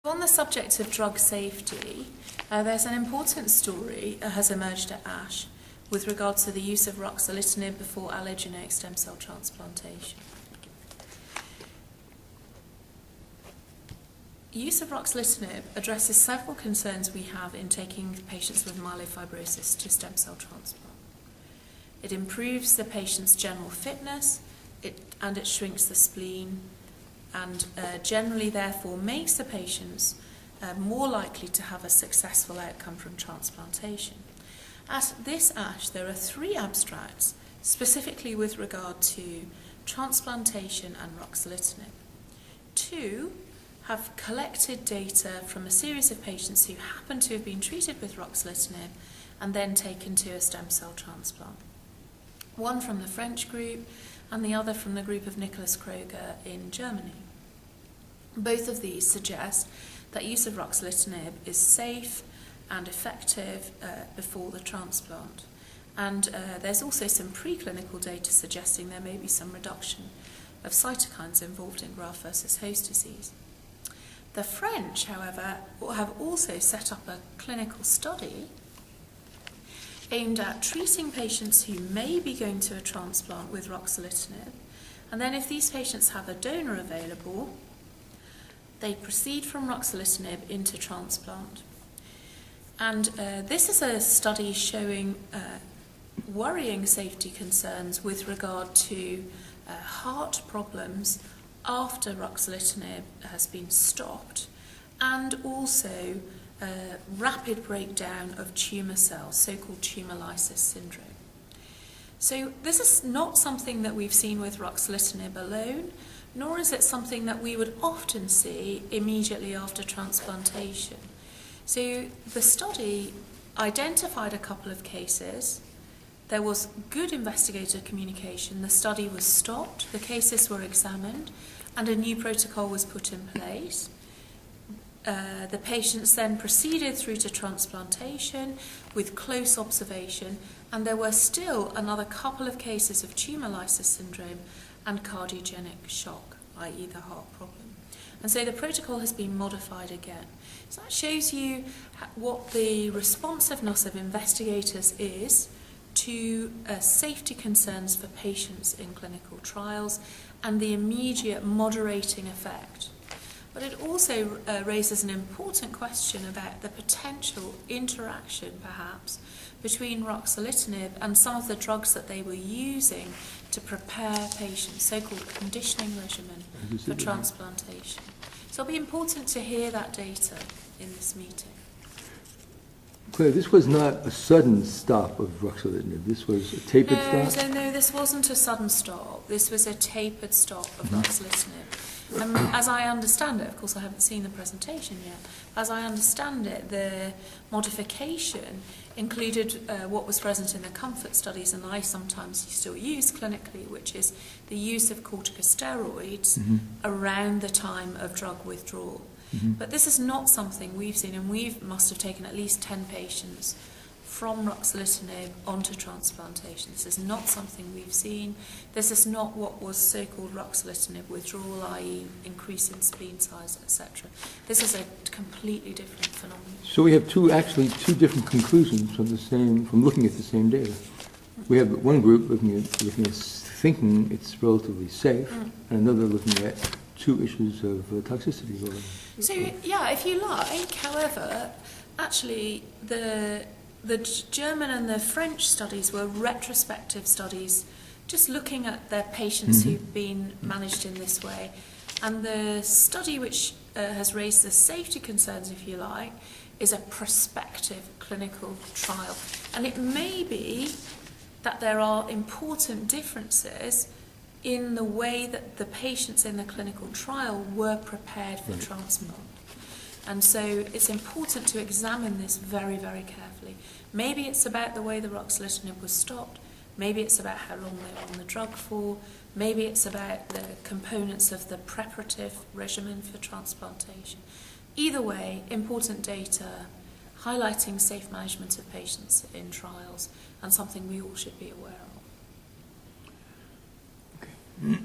On the subject of drug safety, there's an important story that has emerged at ASH with regard to the use of Ruxolitinib before allogeneic stem cell transplantation. Use of Ruxolitinib addresses several concerns we have in taking patients with myelofibrosis to stem cell transplant. It improves the patient's general fitness, and it shrinks the spleen, and generally therefore makes the patients more likely to have a successful outcome from transplantation. At this ASH there are 3 abstracts specifically with regard to transplantation and Ruxolitinib. 2 have collected data from a series of patients who happen to have been treated with Ruxolitinib and then taken to a stem cell transplant. One from the French group and the other from the group of Nicholas Kroger in Germany. Both of these suggest that use of Ruxolitinib is safe and effective before the transplant. And there's also some preclinical data suggesting there may be some reduction of cytokines involved in graft versus host disease. The French, however, have also set up a clinical study aimed at treating patients who may be going to a transplant with Ruxolitinib, and then if these patients have a donor available, they proceed from Ruxolitinib into transplant. And this is a study showing worrying safety concerns with regard to heart problems after Ruxolitinib has been stopped, and also rapid breakdown of tumour cells, so-called tumour lysis syndrome. So this is not something that we've seen with Ruxolitinib alone, nor is it something that we would often see immediately after transplantation. So the study identified a couple of cases. There was good investigator communication. The study was stopped, the cases were examined, and a new protocol was put in place. The patients then proceeded through to transplantation with close observation, and there were still another couple of cases of tumour lysis syndrome and cardiogenic shock, i.e. the heart problem. And so the protocol has been modified again. So that shows you what the responsiveness of investigators is to safety concerns for patients in clinical trials and the immediate moderating effect. But it also raises an important question about the potential interaction, perhaps, between Ruxolitinib and some of the drugs that they were using to prepare patients, so-called conditioning regimen for transplantation. So it'll be important to hear that data in this meeting. Claire, this was not a sudden stop of Ruxolitinib. This was a tapered stop? No, this wasn't a sudden stop. This was a tapered stop of Ruxolitinib. As I understand it, of course I haven't seen the presentation yet, as I understand it, the modification included what was present in the comfort studies, and I sometimes still use clinically, which is the use of corticosteroids around the time of drug withdrawal. But this is not something we've seen, and we must have taken at least 10 patients from Ruxolitinib onto transplantation. This is not something we've seen. This is not what was so-called Ruxolitinib withdrawal, i.e. increase in spleen size, etc. This is a completely different phenomenon. So we have two different conclusions from looking at the same data. We have one group looking at thinking it's relatively safe, and another looking at 2 issues of toxicity. So yeah, if you like, however, actually the German and the French studies were retrospective studies, just looking at their patients who've been managed in this way. And the study which has raised the safety concerns, if you like, is a prospective clinical trial. And it may be that there are important differences in the way that the patients in the clinical trial were prepared for transplant. And so it's important to examine this very, very carefully. Maybe it's about the way the Ruxolitinib was stopped. Maybe it's about how long they were on the drug for. Maybe it's about the components of the preparative regimen for transplantation. Either way, important data highlighting safe management of patients in trials, and something we all should be aware of. Okay.